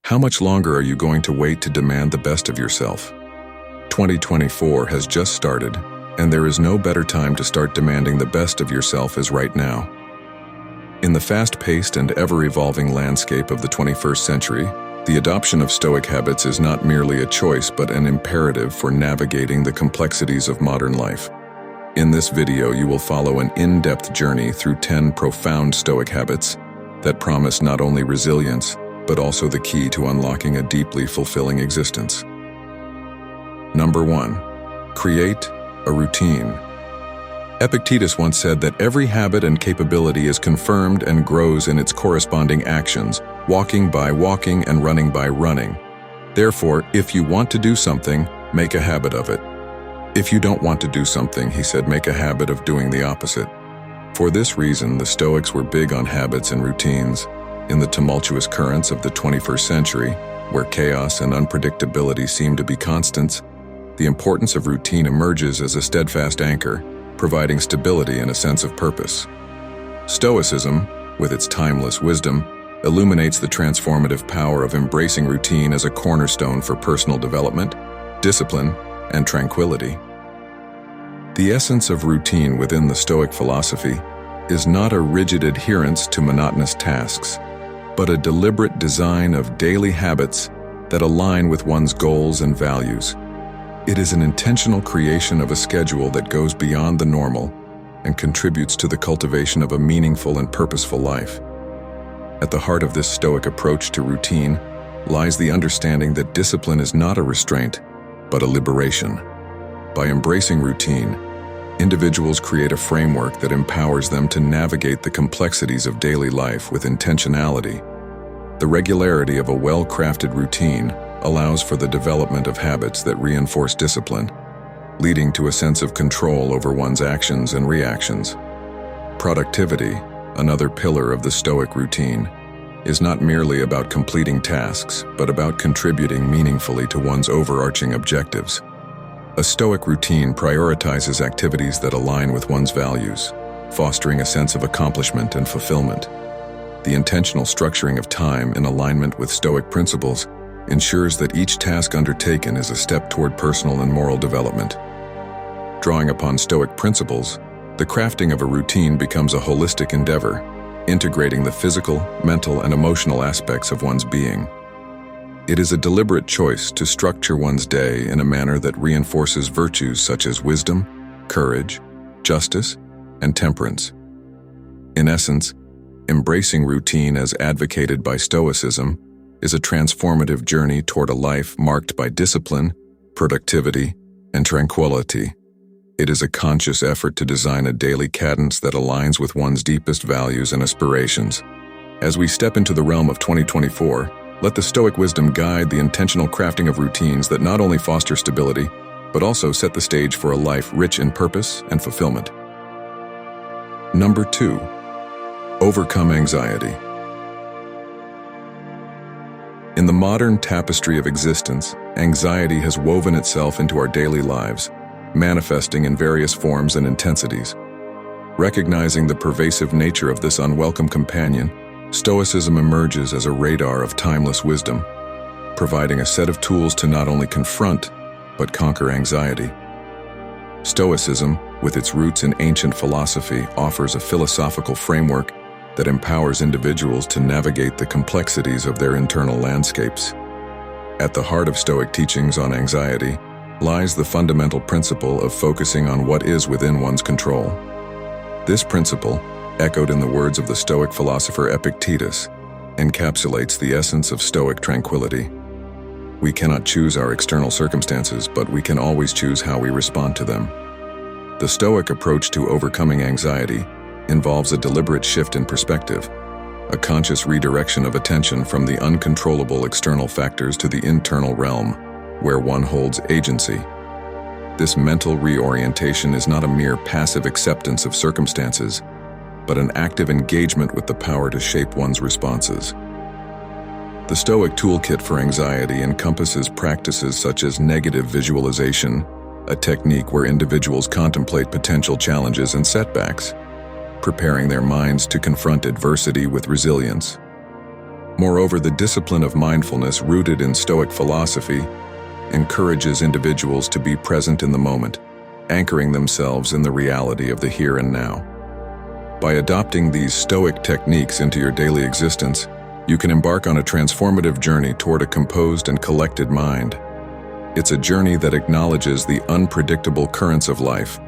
How much longer are you going to wait to demand the best of yourself? 2024 has just started, and there is no better time to start demanding the best of yourself as right now. In the fast-paced and ever-evolving landscape of the 21st century, the adoption of Stoic habits is not merely a choice but an imperative for navigating the complexities of modern life. In this video, you will follow an in-depth journey through 10 profound Stoic habits that promise not only resilience, but also the key to unlocking a deeply fulfilling existence. Number 1. Create a routine. Epictetus once said that every habit and capability is confirmed and grows in its corresponding actions, walking by walking and running by running. Therefore, if you want to do something, make a habit of it. If you don't want to do something, he said, make a habit of doing the opposite. For this reason, the Stoics were big on habits and routines. In the tumultuous currents of the 21st century, where chaos and unpredictability seem to be constants, the importance of routine emerges as a steadfast anchor, providing stability and a sense of purpose. Stoicism, with its timeless wisdom, illuminates the transformative power of embracing routine as a cornerstone for personal development, discipline, and tranquility. The essence of routine within the Stoic philosophy is not a rigid adherence to monotonous tasks, but a deliberate design of daily habits that align with one's goals and values. It is an intentional creation of a schedule that goes beyond the normal and contributes to the cultivation of a meaningful and purposeful life. At the heart of this Stoic approach to routine lies the understanding that discipline is not a restraint, but a liberation. By embracing routine, individuals create a framework that empowers them to navigate the complexities of daily life with intentionality. The regularity of a well-crafted routine allows for the development of habits that reinforce discipline, leading to a sense of control over one's actions and reactions. Productivity, another pillar of the Stoic routine, is not merely about completing tasks, but about contributing meaningfully to one's overarching objectives. A Stoic routine prioritizes activities that align with one's values, fostering a sense of accomplishment and fulfillment. The intentional structuring of time in alignment with Stoic principles ensures that each task undertaken is a step toward personal and moral development. Drawing upon Stoic principles, the crafting of a routine becomes a holistic endeavor, integrating the physical, mental, and emotional aspects of one's being. It is a deliberate choice to structure one's day in a manner that reinforces virtues such as wisdom, courage, justice, and temperance. In essence, embracing routine as advocated by Stoicism is a transformative journey toward a life marked by discipline, productivity, and tranquility. It is a conscious effort to design a daily cadence that aligns with one's deepest values and aspirations. As we step into the realm of 2024, let the Stoic wisdom guide the intentional crafting of routines that not only foster stability, but also set the stage for a life rich in purpose and fulfillment. Number 2. Overcome anxiety. In the modern tapestry of existence, anxiety has woven itself into our daily lives, manifesting in various forms and intensities. Recognizing the pervasive nature of this unwelcome companion, Stoicism emerges as a radar of timeless wisdom, providing a set of tools to not only confront, but conquer anxiety. Stoicism, with its roots in ancient philosophy, offers a philosophical framework that empowers individuals to navigate the complexities of their internal landscapes. At the heart of Stoic teachings on anxiety lies the fundamental principle of focusing on what is within one's control. This principle, echoed in the words of the Stoic philosopher Epictetus, encapsulates the essence of Stoic tranquility. We cannot choose our external circumstances, but we can always choose how we respond to them. The Stoic approach to overcoming anxiety involves a deliberate shift in perspective, a conscious redirection of attention from the uncontrollable external factors to the internal realm, where one holds agency. This mental reorientation is not a mere passive acceptance of circumstances, but an active engagement with the power to shape one's responses. The Stoic toolkit for anxiety encompasses practices such as negative visualization, a technique where individuals contemplate potential challenges and setbacks, preparing their minds to confront adversity with resilience. Moreover, the discipline of mindfulness rooted in Stoic philosophy encourages individuals to be present in the moment, anchoring themselves in the reality of the here and now. By adopting these Stoic techniques into your daily existence, you can embark on a transformative journey toward a composed and collected mind. It's a journey that acknowledges the unpredictable currents of life,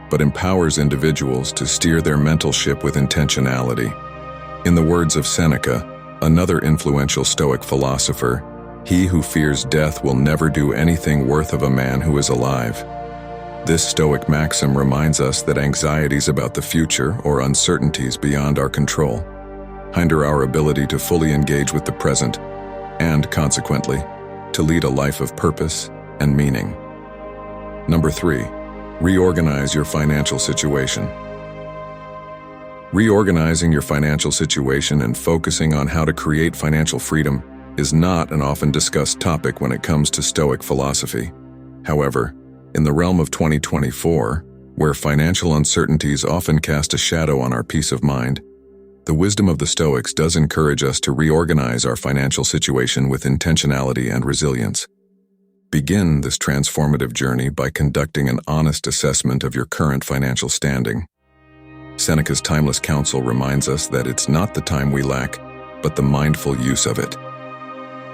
but empowers individuals to steer their mental ship with intentionality. In the words of Seneca, another influential Stoic philosopher, "He who fears death will never do anything worth of a man who is alive." This Stoic maxim reminds us that anxieties about the future or uncertainties beyond our control hinder our ability to fully engage with the present and, consequently, to lead a life of purpose and meaning. Number 3, reorganize your financial situation. Reorganizing your financial situation and focusing on how to create financial freedom is not an often discussed topic when it comes to Stoic philosophy. However, in the realm of 2024, where financial uncertainties often cast a shadow on our peace of mind, the wisdom of the Stoics does encourage us to reorganize our financial situation with intentionality and resilience. Begin this transformative journey by conducting an honest assessment of your current financial standing. Seneca's timeless counsel reminds us that it's not the time we lack, but the mindful use of it.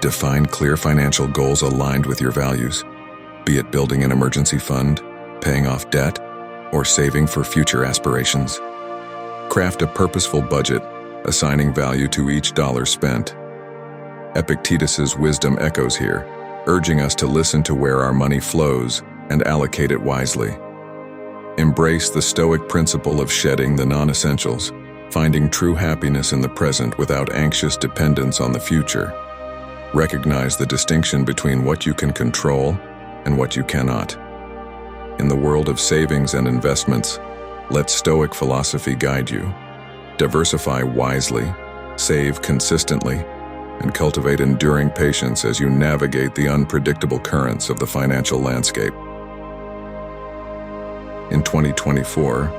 Define clear financial goals aligned with your values, be it building an emergency fund, paying off debt, or saving for future aspirations. Craft a purposeful budget, assigning value to each dollar spent. Epictetus's wisdom echoes here, urging us to listen to where our money flows and allocate it wisely. Embrace the Stoic principle of shedding the non-essentials, finding true happiness in the present without anxious dependence on the future. Recognize the distinction between what you can control and what you cannot. In the world of savings and investments, let Stoic philosophy guide you. Diversify wisely, save consistently, and cultivate enduring patience as you navigate the unpredictable currents of the financial landscape. In 2024,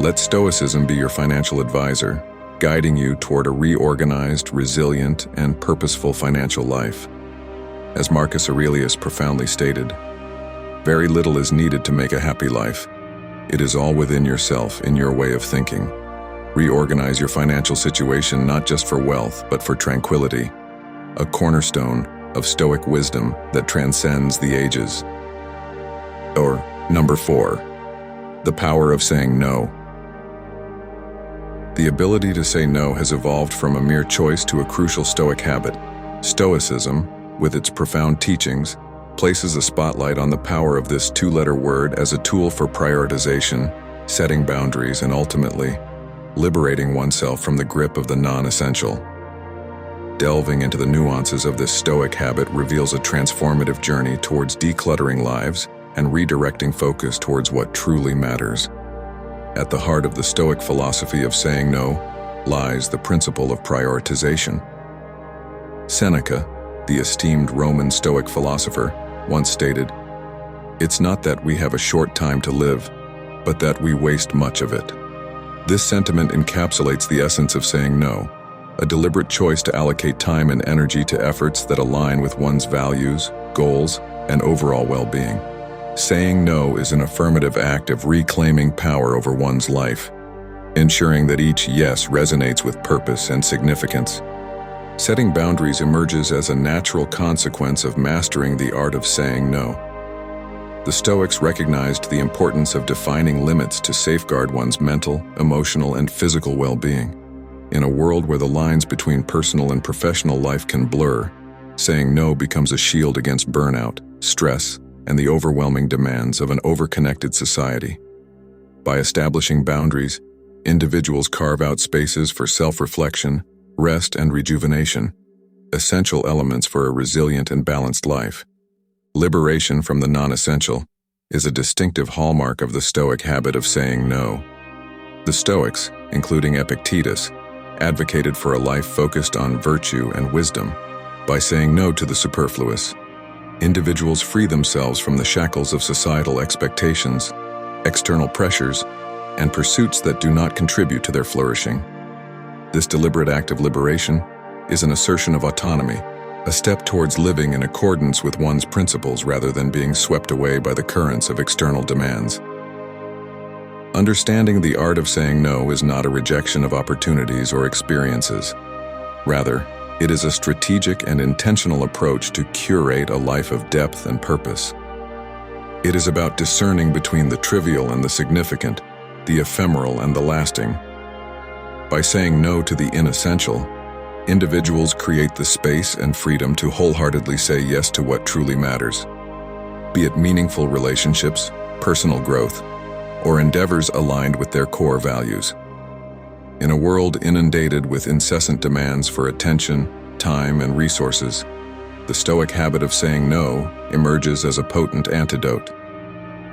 let Stoicism be your financial advisor, guiding you toward a reorganized, resilient, and purposeful financial life. As Marcus Aurelius profoundly stated, "Very little is needed to make a happy life. It is all within yourself, in your way of thinking." Reorganize your financial situation not just for wealth, but for tranquility, a cornerstone of Stoic wisdom that transcends the ages. Or, number 4, the power of saying no. The ability to say no has evolved from a mere choice to a crucial Stoic habit. Stoicism, with its profound teachings, places a spotlight on the power of this two-letter word as a tool for prioritization, setting boundaries, and ultimately, liberating oneself from the grip of the non-essential. Delving into the nuances of this Stoic habit reveals a transformative journey towards decluttering lives and redirecting focus towards what truly matters. At the heart of the Stoic philosophy of saying no lies the principle of prioritization. Seneca, the esteemed Roman Stoic philosopher, once stated, "It's not that we have a short time to live, but that we waste much of it." This sentiment encapsulates the essence of saying no, a deliberate choice to allocate time and energy to efforts that align with one's values, goals, and overall well-being. Saying no is an affirmative act of reclaiming power over one's life, ensuring that each yes resonates with purpose and significance. Setting boundaries emerges as a natural consequence of mastering the art of saying no. The Stoics recognized the importance of defining limits to safeguard one's mental, emotional, and physical well-being. In a world where the lines between personal and professional life can blur, saying no becomes a shield against burnout, stress, and the overwhelming demands of an overconnected society. By establishing boundaries, individuals carve out spaces for self-reflection, rest, and rejuvenation, essential elements for a resilient and balanced life. Liberation from the non-essential is a distinctive hallmark of the Stoic habit of saying no. The Stoics, including Epictetus, advocated for a life focused on virtue and wisdom. By saying no to the superfluous, individuals free themselves from the shackles of societal expectations, external pressures, and pursuits that do not contribute to their flourishing. This deliberate act of liberation is an assertion of autonomy, a step towards living in accordance with one's principles rather than being swept away by the currents of external demands. Understanding the art of saying no is not a rejection of opportunities or experiences. Rather, it is a strategic and intentional approach to curate a life of depth and purpose. It is about discerning between the trivial and the significant, the ephemeral and the lasting. By saying no to the inessential, individuals create the space and freedom to wholeheartedly say yes to what truly matters, be it meaningful relationships, personal growth, or endeavors aligned with their core values. In a world inundated with incessant demands for attention, time, and resources, the Stoic habit of saying no emerges as a potent antidote.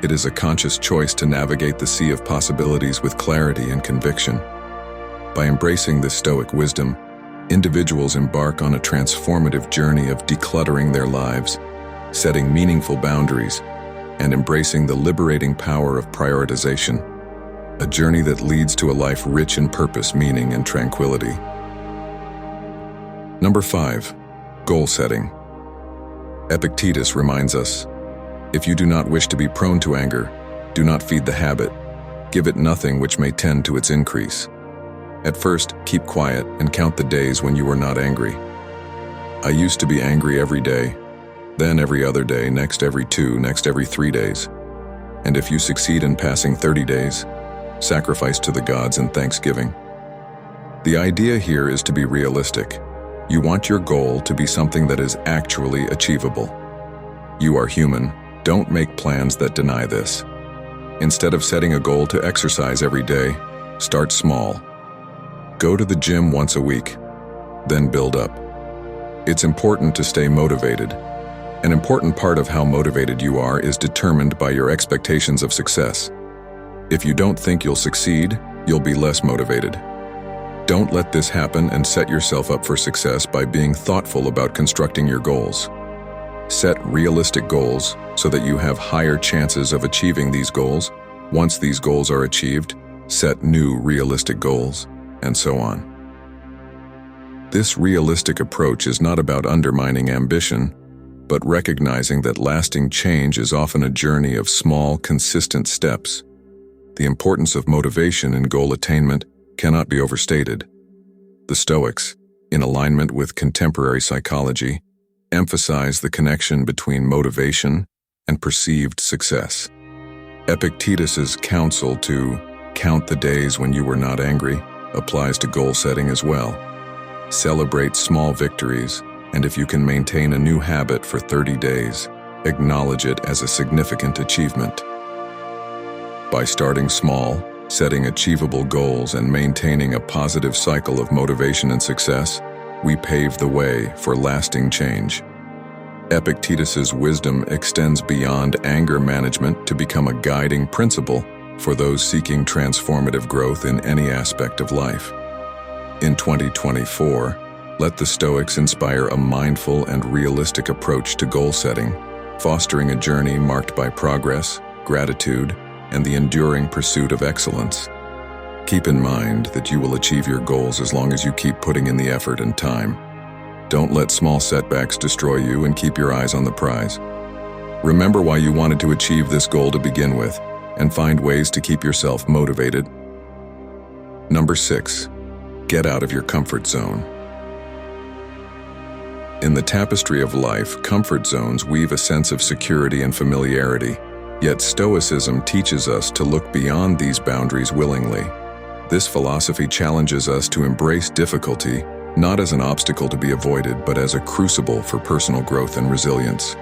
It is a conscious choice to navigate the sea of possibilities with clarity and conviction. By embracing this Stoic wisdom, individuals embark on a transformative journey of decluttering their lives, setting meaningful boundaries, and embracing the liberating power of prioritization, a journey that leads to a life rich in purpose, meaning, and tranquility. Number 5. Goal setting. Epictetus reminds us, "If you do not wish to be prone to anger, do not feed the habit. Give it nothing which may tend to its increase. At first, keep quiet and count the days when you were not angry. I used to be angry every day, then every other day, next every 2, next every 3 days. And if you succeed in passing 30 days, sacrifice to the gods in thanksgiving." The idea here is to be realistic. You want your goal to be something that is actually achievable. You are human. Don't make plans that deny this. Instead of setting a goal to exercise every day, start small. Go to the gym once a week, then build up. It's important to stay motivated. An important part of how motivated you are is determined by your expectations of success. If you don't think you'll succeed, you'll be less motivated. Don't let this happen and set yourself up for success by being thoughtful about constructing your goals. Set realistic goals so that you have higher chances of achieving these goals. Once these goals are achieved, set new realistic goals, and so on. This realistic approach is not about undermining ambition, but recognizing that lasting change is often a journey of small, consistent steps. The importance of motivation in goal attainment cannot be overstated. The Stoics, in alignment with contemporary psychology, emphasize the connection between motivation and perceived success. Epictetus's counsel to count the days when you were not angry applies to goal setting as well. Celebrate small victories, and if you can maintain a new habit for 30 days, acknowledge it as a significant achievement. By starting small, setting achievable goals, and maintaining a positive cycle of motivation and success, we pave the way for lasting change. Epictetus's wisdom extends beyond anger management to become a guiding principle for those seeking transformative growth in any aspect of life. In 2024, let the Stoics inspire a mindful and realistic approach to goal setting, fostering a journey marked by progress, gratitude, and the enduring pursuit of excellence. Keep in mind that you will achieve your goals as long as you keep putting in the effort and time. Don't let small setbacks destroy you, and keep your eyes on the prize. Remember why you wanted to achieve this goal to begin with, and find ways to keep yourself motivated. Number 6. Get out of your comfort zone. In the tapestry of life, comfort zones weave a sense of security and familiarity, yet Stoicism teaches us to look beyond these boundaries willingly. This philosophy challenges us to embrace difficulty, not as an obstacle to be avoided, but as a crucible for personal growth and resilience.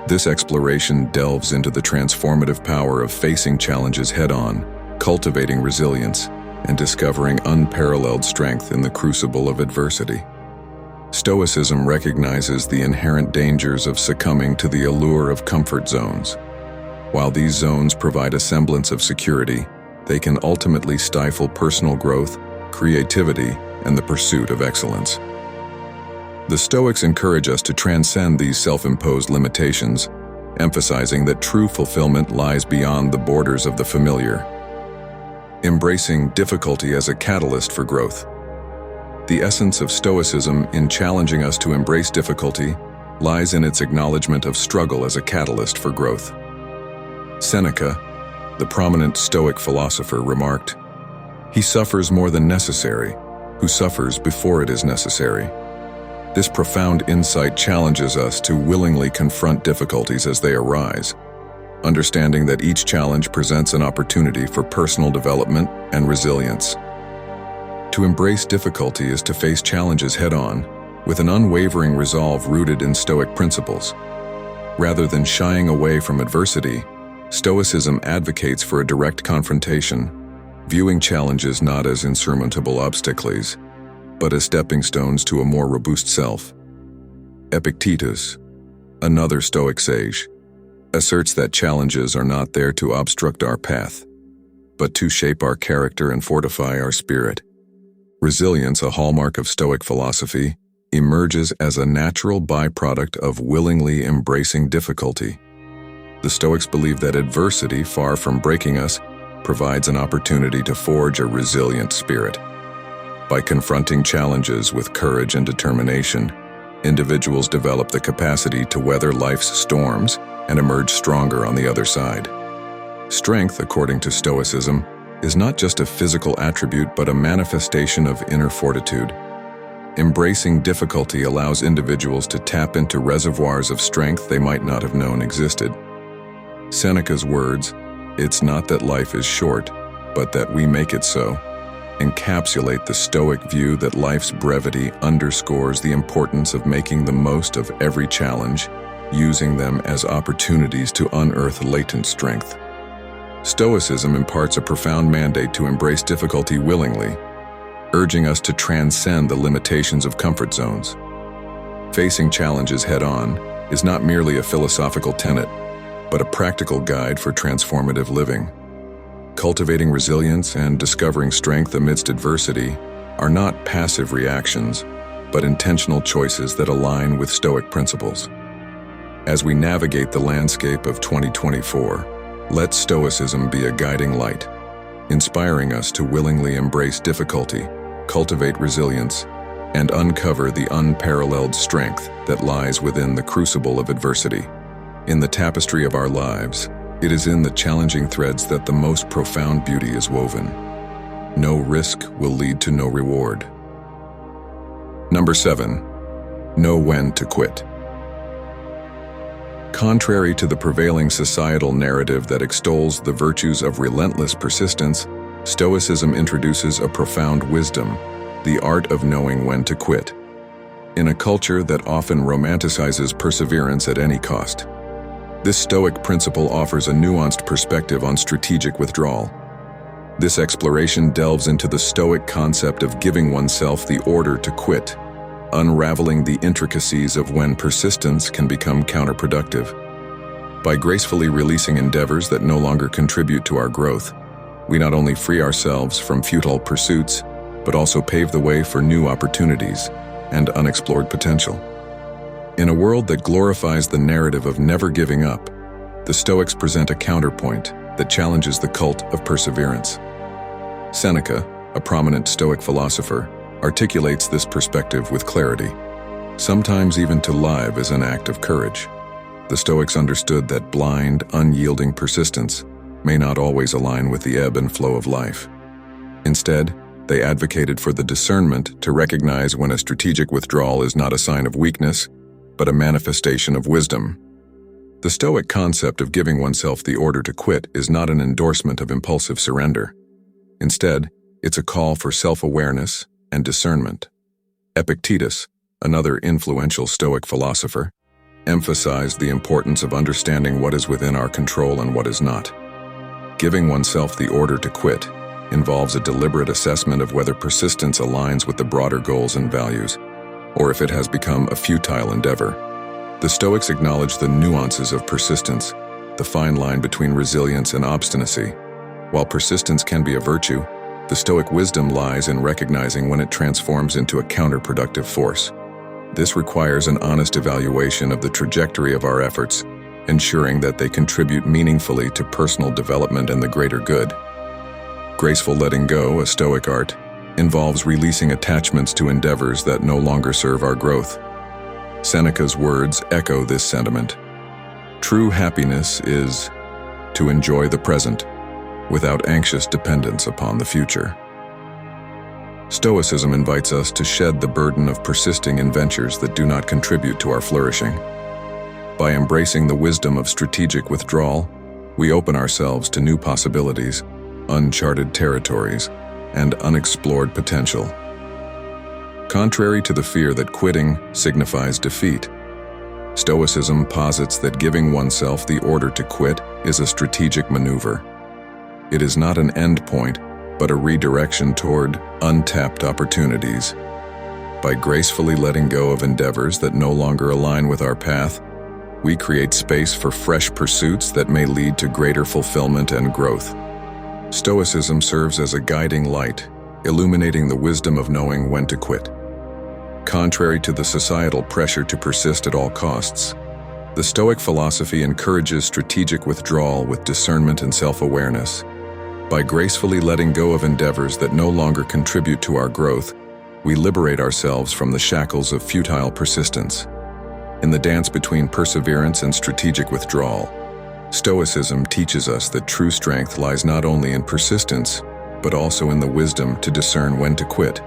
This exploration delves into the transformative power of facing challenges head-on, cultivating resilience, and discovering unparalleled strength in the crucible of adversity. Stoicism recognizes the inherent dangers of succumbing to the allure of comfort zones. While these zones provide a semblance of security, they can ultimately stifle personal growth, creativity, and the pursuit of excellence. The Stoics encourage us to transcend these self-imposed limitations, emphasizing that true fulfillment lies beyond the borders of the familiar. Embracing difficulty as a catalyst for growth. The essence of Stoicism in challenging us to embrace difficulty lies in its acknowledgement of struggle as a catalyst for growth. Seneca, the prominent Stoic philosopher, remarked, "He suffers more than necessary, who suffers before it is necessary." This profound insight challenges us to willingly confront difficulties as they arise, understanding that each challenge presents an opportunity for personal development and resilience. To embrace difficulty is to face challenges head-on, with an unwavering resolve rooted in Stoic principles. Rather than shying away from adversity, Stoicism advocates for a direct confrontation, viewing challenges not as insurmountable obstacles, but as stepping stones to a more robust self. Epictetus, another Stoic sage, asserts that challenges are not there to obstruct our path, but to shape our character and fortify our spirit. Resilience, a hallmark of Stoic philosophy, emerges as a natural byproduct of willingly embracing difficulty. The Stoics believe that adversity, far from breaking us, provides an opportunity to forge a resilient spirit. By confronting challenges with courage and determination, individuals develop the capacity to weather life's storms and emerge stronger on the other side. Strength, according to Stoicism, is not just a physical attribute but a manifestation of inner fortitude. Embracing difficulty allows individuals to tap into reservoirs of strength they might not have known existed. Seneca's words, "It's not that life is short, but that we make it so," encapsulate the Stoic view that life's brevity underscores the importance of making the most of every challenge, using them as opportunities to unearth latent strength. Stoicism imparts a profound mandate to embrace difficulty willingly, urging us to transcend the limitations of comfort zones. Facing challenges head-on is not merely a philosophical tenet, but a practical guide for transformative living. Cultivating resilience and discovering strength amidst adversity are not passive reactions, but intentional choices that align with Stoic principles. As we navigate the landscape of 2024, let Stoicism be a guiding light, inspiring us to willingly embrace difficulty, cultivate resilience, and uncover the unparalleled strength that lies within the crucible of adversity. In the tapestry of our lives, it is in the challenging threads that the most profound beauty is woven. No risk will lead to no reward. Number 7. Know when to quit. Contrary to the prevailing societal narrative that extols the virtues of relentless persistence, Stoicism introduces a profound wisdom, the art of knowing when to quit. In a culture that often romanticizes perseverance at any cost, this Stoic principle offers a nuanced perspective on strategic withdrawal. This exploration delves into the Stoic concept of giving oneself the order to quit, unraveling the intricacies of when persistence can become counterproductive. By gracefully releasing endeavors that no longer contribute to our growth, we not only free ourselves from futile pursuits, but also pave the way for new opportunities and unexplored potential. In a world that glorifies the narrative of never giving up, the Stoics present a counterpoint that challenges the cult of perseverance. Seneca, a prominent Stoic philosopher, articulates this perspective with clarity. Sometimes even to live is an act of courage. The Stoics understood that blind, unyielding persistence may not always align with the ebb and flow of life. Instead, they advocated for the discernment to recognize when a strategic withdrawal is not a sign of weakness, but a manifestation of wisdom. The Stoic concept of giving oneself the order to quit is not an endorsement of impulsive surrender. Instead, it's a call for self-awareness and discernment. Epictetus, another influential Stoic philosopher, emphasized the importance of understanding what is within our control and what is not. Giving oneself the order to quit involves a deliberate assessment of whether persistence aligns with the broader goals and values, or if it has become a futile endeavor. The Stoics acknowledge the nuances of persistence, the fine line between resilience and obstinacy. While persistence can be a virtue, the Stoic wisdom lies in recognizing when it transforms into a counterproductive force. This requires an honest evaluation of the trajectory of our efforts, ensuring that they contribute meaningfully to personal development and the greater good. Graceful letting go, a Stoic art, involves releasing attachments to endeavors that no longer serve our growth. Seneca's words echo this sentiment. True happiness is to enjoy the present without anxious dependence upon the future. Stoicism invites us to shed the burden of persisting in ventures that do not contribute to our flourishing. By embracing the wisdom of strategic withdrawal, we open ourselves to new possibilities, uncharted territories, and unexplored potential. Contrary to the fear that quitting signifies defeat, Stoicism posits that giving oneself the order to quit is a strategic maneuver. It is not an end point, but a redirection toward untapped opportunities. By gracefully letting go of endeavors that no longer align with our path, we create space for fresh pursuits that may lead to greater fulfillment and growth. Stoicism serves as a guiding light, illuminating the wisdom of knowing when to quit. Contrary to the societal pressure to persist at all costs, the Stoic philosophy encourages strategic withdrawal with discernment and self-awareness. By gracefully letting go of endeavors that no longer contribute to our growth, we liberate ourselves from the shackles of futile persistence. In the dance between perseverance and strategic withdrawal, Stoicism teaches us that true strength lies not only in persistence, but also in the wisdom to discern when to quit.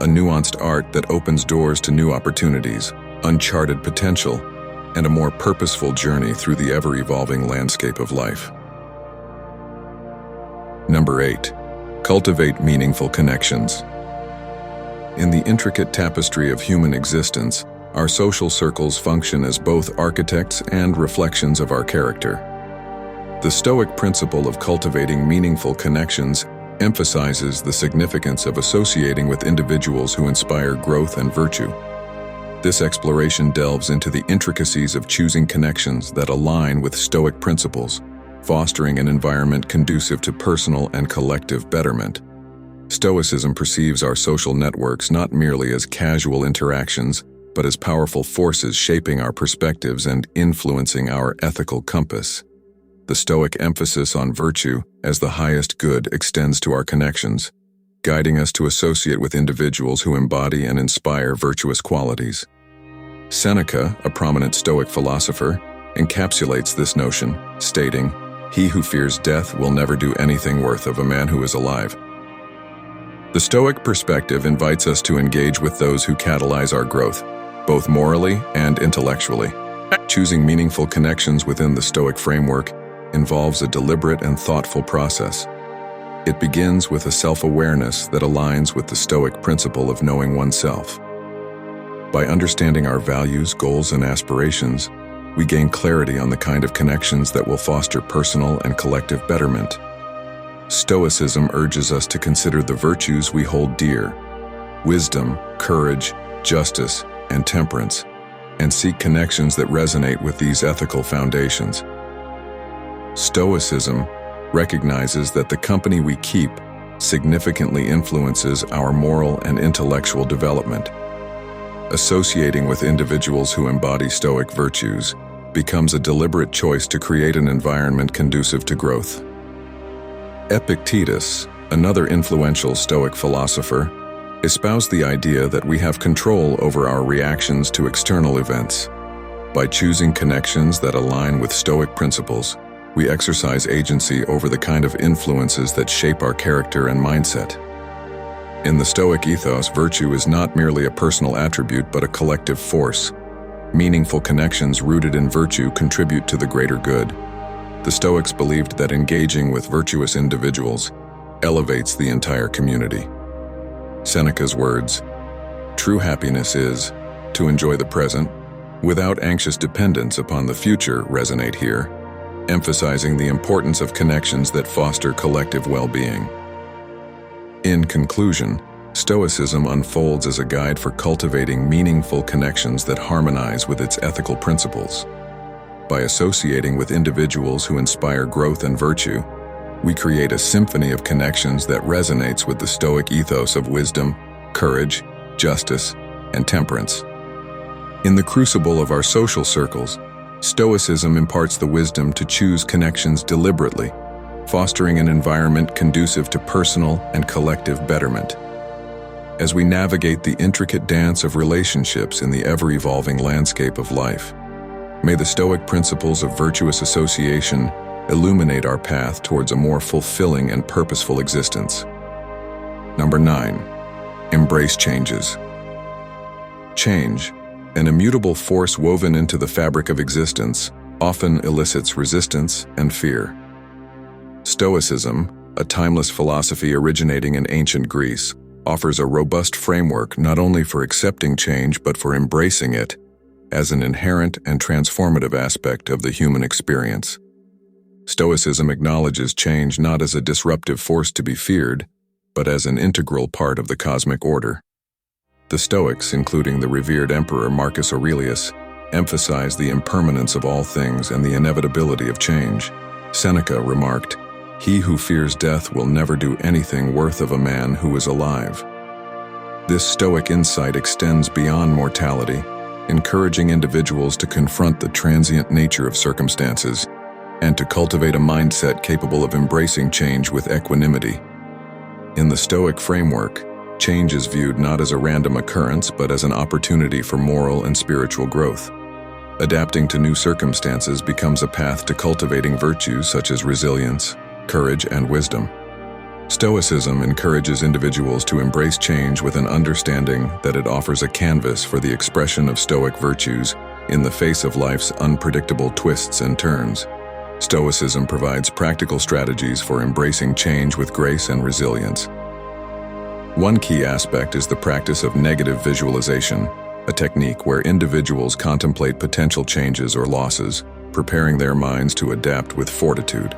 A nuanced art that opens doors to new opportunities, uncharted potential, and a more purposeful journey through the ever-evolving landscape of life. Number 8. Cultivate meaningful connections. In the intricate tapestry of human existence, our social circles function as both architects and reflections of our character. The Stoic principle of cultivating meaningful connections emphasizes the significance of associating with individuals who inspire growth and virtue. This exploration delves into the intricacies of choosing connections that align with Stoic principles, fostering an environment conducive to personal and collective betterment. Stoicism perceives our social networks not merely as casual interactions, but as powerful forces shaping our perspectives and influencing our ethical compass. The Stoic emphasis on virtue as the highest good extends to our connections, guiding us to associate with individuals who embody and inspire virtuous qualities. Seneca, a prominent Stoic philosopher, encapsulates this notion, stating, "He who fears death will never do anything worth of a man who is alive." The Stoic perspective invites us to engage with those who catalyze our growth, both morally and intellectually. Choosing meaningful connections within the Stoic framework involves a deliberate and thoughtful process. It begins with a self-awareness that aligns with the Stoic principle of knowing oneself. By understanding our values, goals, and aspirations, we gain clarity on the kind of connections that will foster personal and collective betterment. Stoicism urges us to consider the virtues we hold dear: wisdom, courage, justice, and temperance, and seek connections that resonate with these ethical foundations. Stoicism recognizes that the company we keep significantly influences our moral and intellectual development. Associating with individuals who embody Stoic virtues becomes a deliberate choice to create an environment conducive to growth. Epictetus, another influential Stoic philosopher, espoused the idea that we have control over our reactions to external events. By choosing connections that align with Stoic principles, we exercise agency over the kind of influences that shape our character and mindset. In the Stoic ethos, virtue is not merely a personal attribute but a collective force. Meaningful connections rooted in virtue contribute to the greater good. The Stoics believed that engaging with virtuous individuals elevates the entire community. Seneca's words, "True happiness is to enjoy the present without anxious dependence upon the future," resonate here, emphasizing the importance of connections that foster collective well-being. In conclusion, Stoicism unfolds as a guide for cultivating meaningful connections that harmonize with its ethical principles. By associating with individuals who inspire growth and virtue, we create a symphony of connections that resonates with the Stoic ethos of wisdom, courage, justice, and temperance. In the crucible of our social circles, Stoicism imparts the wisdom to choose connections deliberately, fostering an environment conducive to personal and collective betterment. as we navigate the intricate dance of relationships in the ever-evolving landscape of life. May the Stoic principles of virtuous association illuminate our path towards a more fulfilling and purposeful existence. Number 9. Embrace changes. Change, an immutable force woven into the fabric of existence, often elicits resistance and fear. Stoicism, a timeless philosophy originating in ancient Greece, offers a robust framework not only for accepting change but for embracing it as an inherent and transformative aspect of the human experience. Stoicism acknowledges change not as a disruptive force to be feared, but as an integral part of the cosmic order. The Stoics, including the revered Emperor Marcus Aurelius, emphasize the impermanence of all things and the inevitability of change. Seneca remarked, "He who fears death will never do anything worth of a man who is alive." This Stoic insight extends beyond mortality, encouraging individuals to confront the transient nature of circumstances and to cultivate a mindset capable of embracing change with equanimity. In the Stoic framework, change is viewed not as a random occurrence but as an opportunity for moral and spiritual growth. Adapting to new circumstances becomes a path to cultivating virtues such as resilience, courage, and wisdom. Stoicism encourages individuals to embrace change with an understanding that it offers a canvas for the expression of Stoic virtues in the face of life's unpredictable twists and turns. Stoicism provides practical strategies for embracing change with grace and resilience. One key aspect is the practice of negative visualization, a technique where individuals contemplate potential changes or losses, preparing their minds to adapt with fortitude.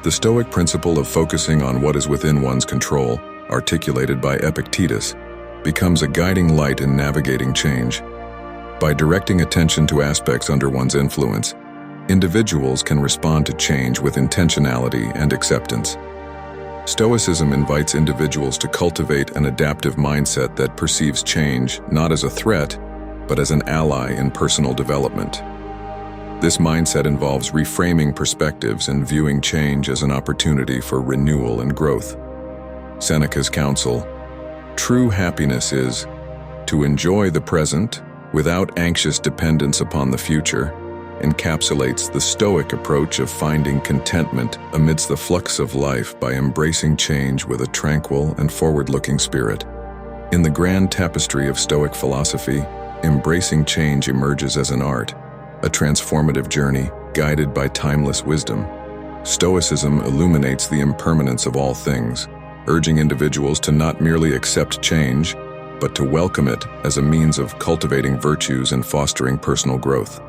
The Stoic principle of focusing on what is within one's control, articulated by Epictetus, becomes a guiding light in navigating change. By directing attention to aspects under one's influence, individuals can respond to change with intentionality and acceptance. Stoicism invites individuals to cultivate an adaptive mindset that perceives change not as a threat, but as an ally in personal development. This mindset involves reframing perspectives and viewing change as an opportunity for renewal and growth. Seneca's counsel, "True happiness is to enjoy the present without anxious dependence upon the future," encapsulates the Stoic approach of finding contentment amidst the flux of life by embracing change with a tranquil and forward-looking spirit. In the grand tapestry of Stoic philosophy, embracing change emerges as an art, a transformative journey guided by timeless wisdom. Stoicism illuminates the impermanence of all things, urging individuals to not merely accept change, but to welcome it as a means of cultivating virtues and fostering personal growth.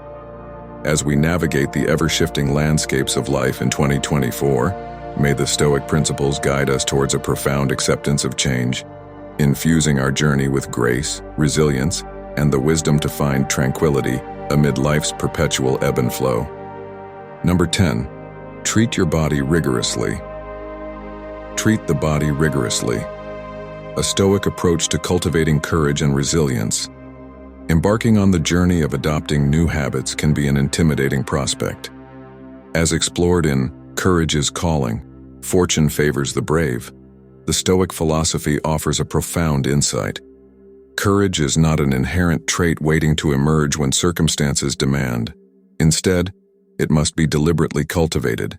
As we navigate the ever-shifting landscapes of life in 2024, may the Stoic principles guide us towards a profound acceptance of change, infusing our journey with grace, resilience, and the wisdom to find tranquility amid life's perpetual ebb and flow. Number 10. Treat your body rigorously. Treat the body rigorously. A Stoic approach to cultivating courage and resilience. Embarking on the journey of adopting new habits can be an intimidating prospect. As explored in Courage is Calling, Fortune Favors the Brave, the Stoic philosophy offers a profound insight. Courage is not an inherent trait waiting to emerge when circumstances demand. Instead, it must be deliberately cultivated.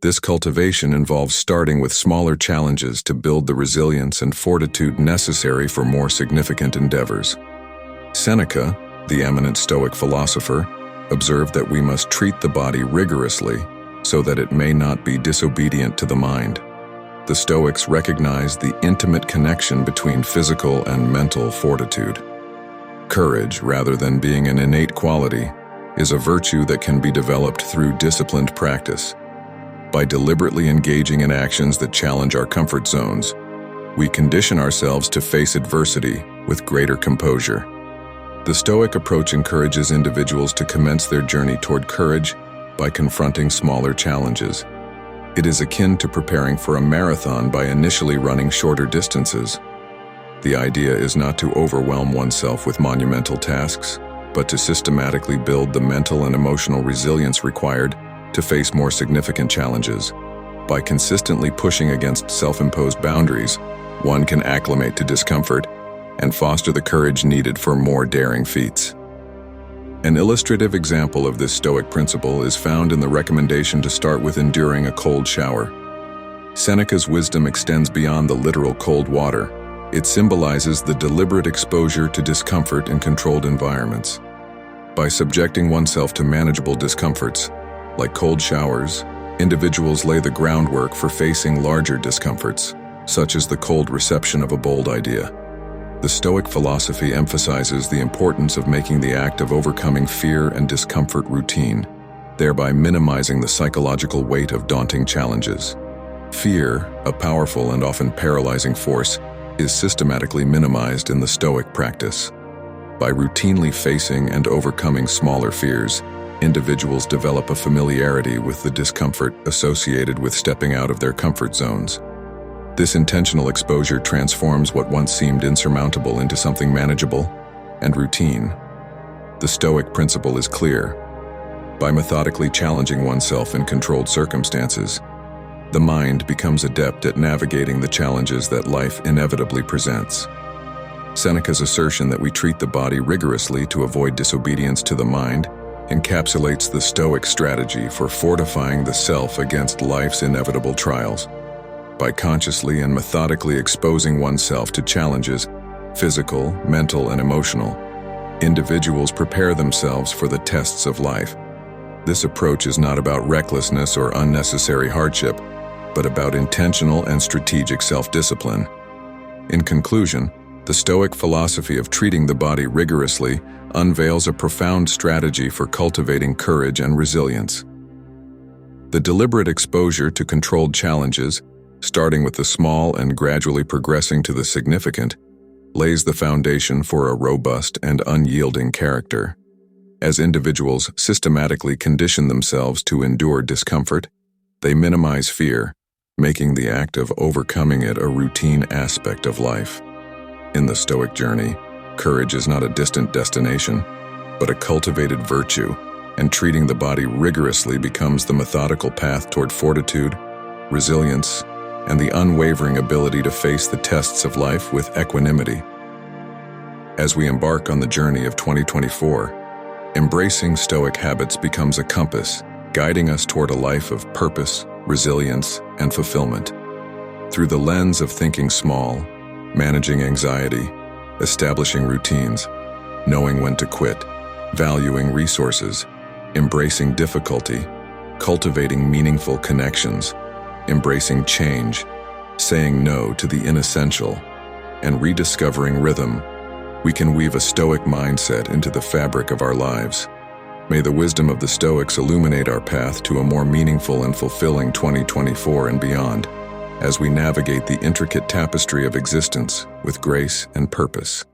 This cultivation involves starting with smaller challenges to build the resilience and fortitude necessary for more significant endeavors. Seneca, the eminent Stoic philosopher, observed that we must treat the body rigorously so that it may not be disobedient to the mind. The Stoics recognized the intimate connection between physical and mental fortitude. Courage, rather than being an innate quality, is a virtue that can be developed through disciplined practice. By deliberately engaging in actions that challenge our comfort zones, we condition ourselves to face adversity with greater composure. The Stoic approach encourages individuals to commence their journey toward courage by confronting smaller challenges. It is akin to preparing for a marathon by initially running shorter distances. The idea is not to overwhelm oneself with monumental tasks, but to systematically build the mental and emotional resilience required to face more significant challenges. By consistently pushing against self-imposed boundaries, one can acclimate to discomfort and foster the courage needed for more daring feats. An illustrative example of this Stoic principle is found in the recommendation to start with enduring a cold shower. Seneca's wisdom extends beyond the literal cold water. It symbolizes the deliberate exposure to discomfort in controlled environments. By subjecting oneself to manageable discomforts, like cold showers, individuals lay the groundwork for facing larger discomforts, such as the cold reception of a bold idea. The Stoic philosophy emphasizes the importance of making the act of overcoming fear and discomfort routine, thereby minimizing the psychological weight of daunting challenges. Fear, a powerful and often paralyzing force, is systematically minimized in the Stoic practice. By routinely facing and overcoming smaller fears, individuals develop a familiarity with the discomfort associated with stepping out of their comfort zones. This intentional exposure transforms what once seemed insurmountable into something manageable and routine. The Stoic principle is clear. By methodically challenging oneself in controlled circumstances, the mind becomes adept at navigating the challenges that life inevitably presents. Seneca's assertion that we treat the body rigorously to avoid disobedience to the mind encapsulates the Stoic strategy for fortifying the self against life's inevitable trials. By consciously and methodically exposing oneself to challenges, physical, mental, and emotional, individuals prepare themselves for the tests of life. This approach is not about recklessness or unnecessary hardship, but about intentional and strategic self-discipline. In conclusion, the Stoic philosophy of treating the body rigorously unveils a profound strategy for cultivating courage and resilience. The deliberate exposure to controlled challenges, starting with the small and gradually progressing to the significant, lays the foundation for a robust and unyielding character. As individuals systematically condition themselves to endure discomfort, they minimize fear, making the act of overcoming it a routine aspect of life. In the Stoic journey, courage is not a distant destination, but a cultivated virtue, and treating the body rigorously becomes the methodical path toward fortitude, resilience, and the unwavering ability to face the tests of life with equanimity. As we embark on the journey of 2024, embracing Stoic habits becomes a compass, guiding us toward a life of purpose, resilience, and fulfillment. Through the lens of thinking small, managing anxiety, establishing routines, knowing when to quit, valuing resources, embracing difficulty, cultivating meaningful connections, embracing change, saying no to the inessential, and rediscovering rhythm, we can weave a Stoic mindset into the fabric of our lives. May the wisdom of the Stoics illuminate our path to a more meaningful and fulfilling 2024 and beyond, as we navigate the intricate tapestry of existence with grace and purpose.